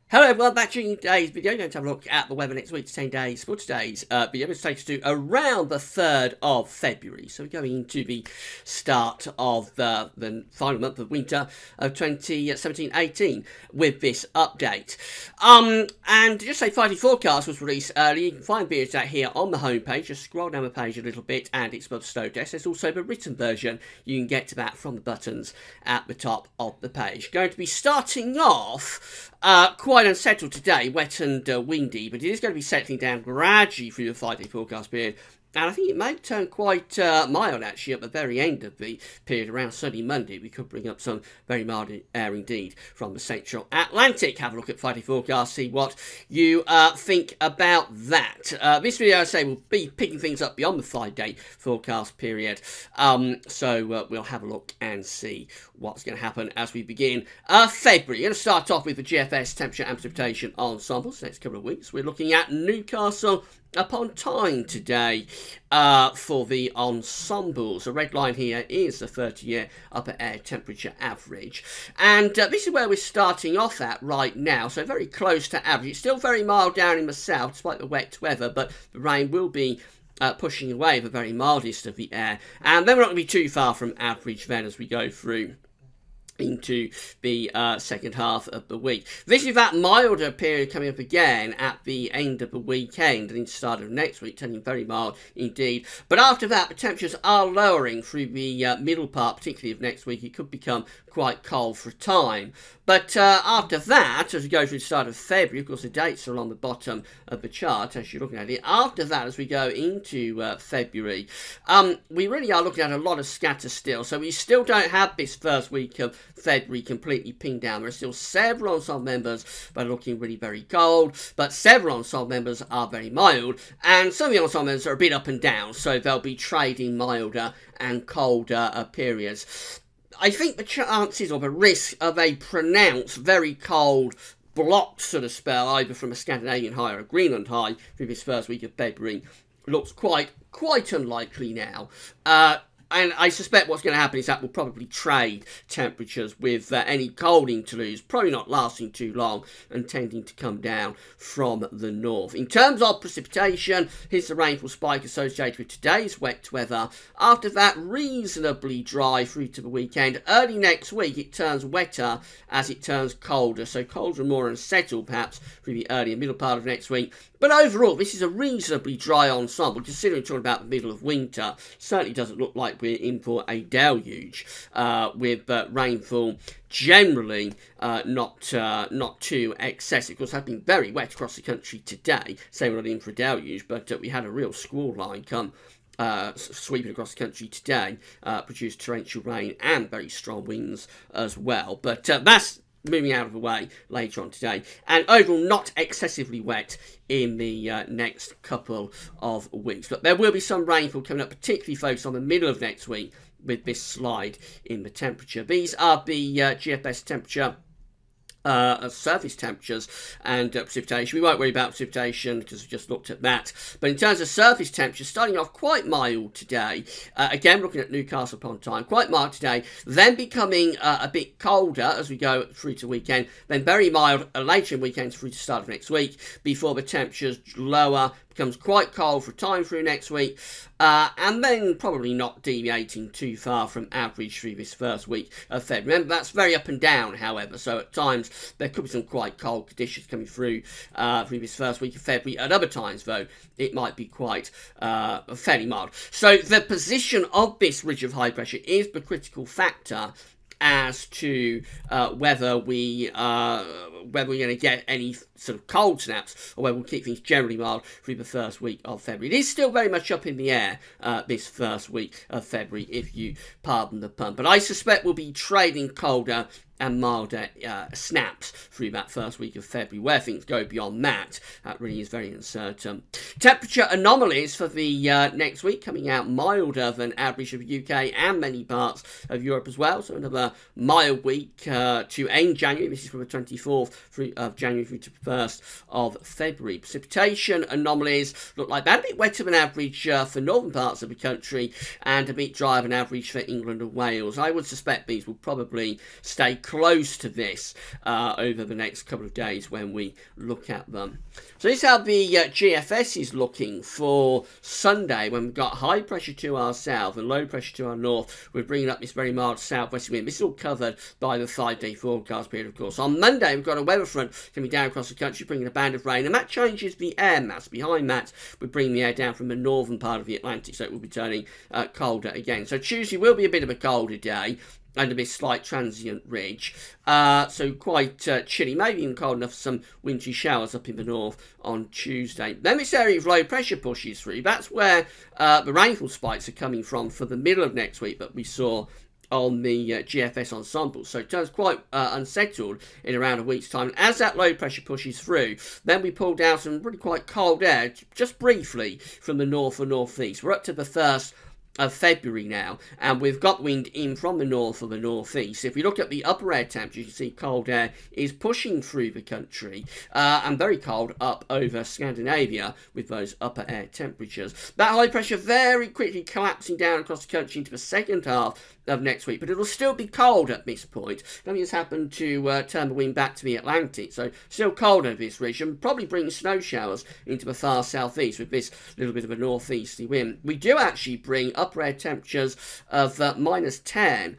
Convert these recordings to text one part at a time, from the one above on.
Hello everyone, back to today's video. We're going to have a look at the weather next week, 10 days for today's video. It's takes us to around the 3rd of February. So we're going into the start of the final month of winter of 2017-18 with this update. And just say Friday forecast was released early. You can find videos out here on the homepage. Just scroll down the page a little bit and it's above Stowe Desk. There's also the written version. You can get to that from the buttons at the top of the page. Going to be starting off quite unsettled today, wet and windy, but it is going to be settling down gradually through the 5-day forecast period. And I think it may turn quite mild, actually, at the very end of the period, around Sunday, Monday. We could bring up some very mild air indeed from the central Atlantic. Have a look at Friday forecast, see what you think about that. This video, I say, will be picking things up beyond the 5-day forecast period. So we'll have a look and see what's going to happen as we begin February. We're going to start off with the GFS temperature and precipitation ensembles. Next couple of weeks, we're looking at Newcastle upon Tyne today for the ensembles. The red line here is the 30-year upper air temperature average. And this is where we're starting off at right now, so very close to average. It's still very mild down in the south, despite the wet weather, but the rain will be pushing away the very mildest of the air. And then we're not going to be too far from average then as we go through into the second half of the week. This is that milder period coming up again at the end of the weekend and into the start of next week, turning very mild indeed. But after that, the temperatures are lowering through the middle part, particularly of next week. It could become quite cold for a time. But after that, as we go through the start of February, of course the dates are along the bottom of the chart as you're looking at it. After that, as we go into February, we really are looking at a lot of scatter still. So we still don't have this first week of February completely pinned down. There are still several ensemble members that are looking really very cold, but several ensemble members are very mild, and some of the ensemble members are a bit up and down, so they'll be trading milder and colder periods. I think the chances or the risk of a pronounced, very cold, blocked sort of spell, either from a Scandinavian high or a Greenland high, through this first week of February, looks quite unlikely now. And I suspect what's going to happen is that we'll probably trade temperatures with any cold interludes, probably not lasting too long and tending to come down from the north. In terms of precipitation, here's the rainfall spike associated with today's wet weather. After that, reasonably dry through to the weekend. Early next week, it turns wetter as it turns colder. So colder and more unsettled, perhaps, through the early and middle part of next week. But overall, this is a reasonably dry ensemble, considering we're talking about the middle of winter. Certainly doesn't look like we're in for a deluge with rainfall generally not too excessive. Of course, it's been very wet across the country today. Say we're not in for a deluge, but we had a real squall line come sweeping across the country today, produced torrential rain and very strong winds as well. But that's moving out of the way later on today, and overall not excessively wet in the next couple of weeks. But there will be some rainfall coming up, particularly focused on the middle of next week with this slide in the temperature. These are the GFS temperature surface temperatures and precipitation. We won't worry about precipitation because we just looked at that. But in terms of surface temperatures, starting off quite mild today. Again, looking at Newcastle upon Tyne, quite mild today, then becoming a bit colder as we go through to the weekend, then very mild later in weekend through to the start of next week, before the temperatures lower, becomes quite cold for a time through next week, and then probably not deviating too far from average through this first week of February. Remember, that's very up and down, however, so at times there could be some quite cold conditions coming through this first week of February. At other times, though, it might be quite fairly mild. So the position of this ridge of high pressure is the critical factor as to whether we're going to get any sort of cold snaps, or whether we'll keep things generally mild through the first week of February. It is still very much up in the air this first week of February, if you pardon the pun. But I suspect we'll be trading colder and milder snaps through that first week of February. Where things go beyond that, that really is very uncertain. Temperature anomalies for the next week, coming out milder than average of the UK and many parts of Europe as well. So another mild week to end January. This is from the 24th of January through to the 1st of February. Precipitation anomalies look like that. A bit wetter than average for northern parts of the country, and a bit drier than average for England and Wales. I would suspect these will probably stay close to this over the next couple of days when we look at them. So this is how the GFS is looking for Sunday, when we've got high pressure to our south and low pressure to our north. We're bringing up this very mild southwest wind. This is all covered by the 5-day forecast period, of course. On Monday, we've got a weather front coming down across the country, bringing a band of rain, and that changes the air mass. Behind that, we're bringing the air down from the northern part of the Atlantic, so it will be turning colder again. So Tuesday will be a bit of a colder day, under this slight transient ridge, so quite chilly, maybe even cold enough for some wintry showers up in the north on Tuesday. Then this area of low pressure pushes through. That's where the rainfall spikes are coming from for the middle of next week that we saw on the GFS ensemble. So it turns quite unsettled in around a week's time. As that low pressure pushes through, then we pull down some really quite cold air, just briefly, from the north or northeast. We're up to the 1st of February now, and we've got wind in from the north or the northeast. If we look at the upper air temperature, you can see cold air is pushing through the country, and very cold up over Scandinavia with those upper air temperatures. That high pressure very quickly collapsing down across the country into the second half of next week, but it'll still be cold at this point. Nothing has happened to turn the wind back to the Atlantic, so still cold over this region. Probably bring snow showers into the far southeast with this little bit of a northeasterly wind. We do actually bring upper air temperatures of -10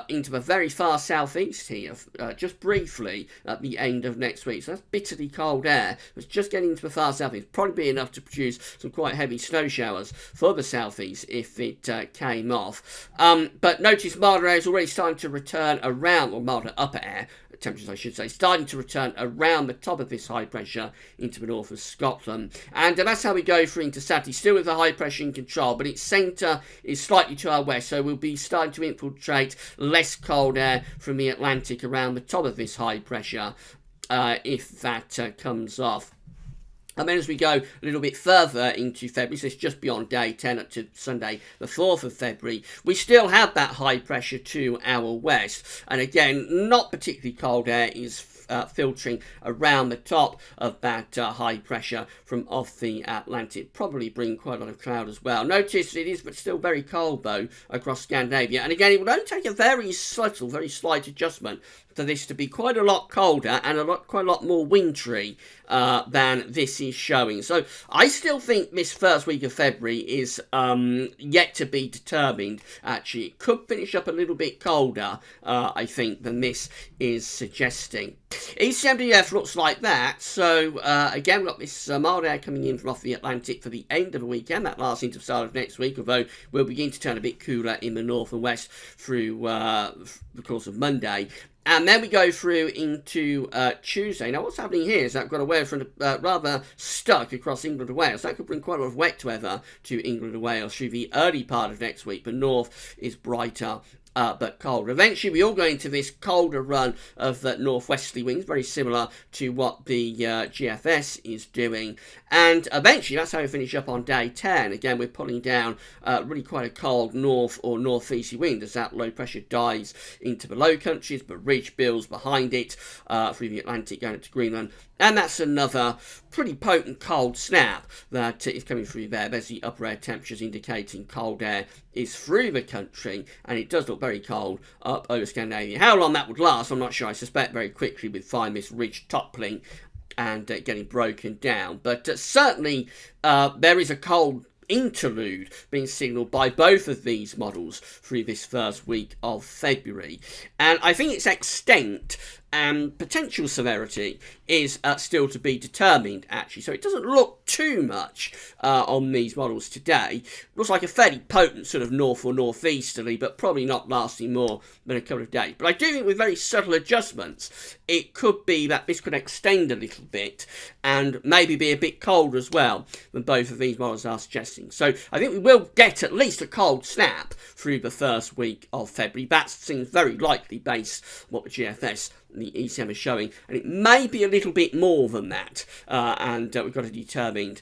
into the very far southeast here, just briefly at the end of next week. So that's bitterly cold air. It's just getting into the far southeast. Probably be enough to produce some quite heavy snow showers for the southeast if it came off. But notice milder air is already starting to return around, or milder upper air temperatures I should say, starting to return around the top of this high pressure into the north of Scotland. And that's how we go through into Saturday, still with the high pressure in control, but its centre is slightly to our west, so we'll be starting to infiltrate less cold air from the Atlantic around the top of this high pressure if that comes off. And then as we go a little bit further into February, so it's just beyond day 10 up to Sunday the 4th of February, we still have that high pressure to our west. And again, not particularly cold air is filtering around the top of that high pressure from off the Atlantic. Probably bring quite a lot of cloud as well. Notice it is but still very cold though across Scandinavia. And again, it will only take a very subtle, very slight adjustment for this to be quite a lot colder and quite a lot more wintry than this is showing. So I still think this first week of February is yet to be determined. Actually, it could finish up a little bit colder, I think, than this is suggesting. ECMWF looks like that. So again, we've got this mild air coming in from off the Atlantic for the end of the weekend. That lasts into the start of next week, although we'll begin to turn a bit cooler in the north and west through the course of Monday. And then we go through into Tuesday. Now, what's happening here is that we've got a weather front rather stuck across England and Wales. That could bring quite a lot of wet weather to England and Wales through the early part of next week. The north is brighter but cold. Eventually, we all go into this colder run of northwesterly winds, very similar to what the GFS is doing. And eventually, that's how we finish up on day 10. Again, we're pulling down really quite a cold north or northeasterly wind as that low pressure dives into the low countries, but ridge builds behind it through the Atlantic going to Greenland. And that's another pretty potent cold snap that is coming through there. There's the upper air temperatures indicating cold air is through the country, and it does look very cold up over Scandinavia. How long that would last, I'm not sure. I suspect very quickly we'd find this ridge toppling and getting broken down. But certainly there is a cold interlude being signalled by both of these models through this first week of February. And I think its extent and potential severity is still to be determined, actually. So it doesn't look too much on these models today. Looks like a fairly potent sort of north or northeasterly, but probably not lasting more than a couple of days. But I do think with very subtle adjustments, it could be that this could extend a little bit and maybe be a bit colder as well than both of these models are suggesting. So I think we will get at least a cold snap through the first week of February. That seems very likely based on what the GFS and the ECM is showing, and it may be a little bit more than that, and we've got to determine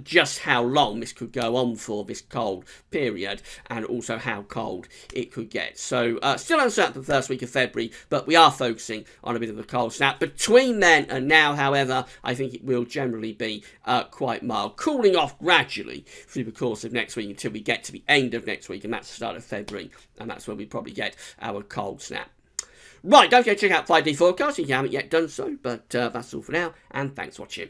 just how long this could go on for, this cold period, and also how cold it could get. So still uncertain for the first week of February, but we are focusing on a bit of a cold snap. Between then and now, however, I think it will generally be quite mild, cooling off gradually through the course of next week until we get to the end of next week, and that's the start of February, and that's when we probably get our cold snap. Right, don't forget to check out 5D Forecast if you haven't yet done so, but that's all for now, and thanks for watching.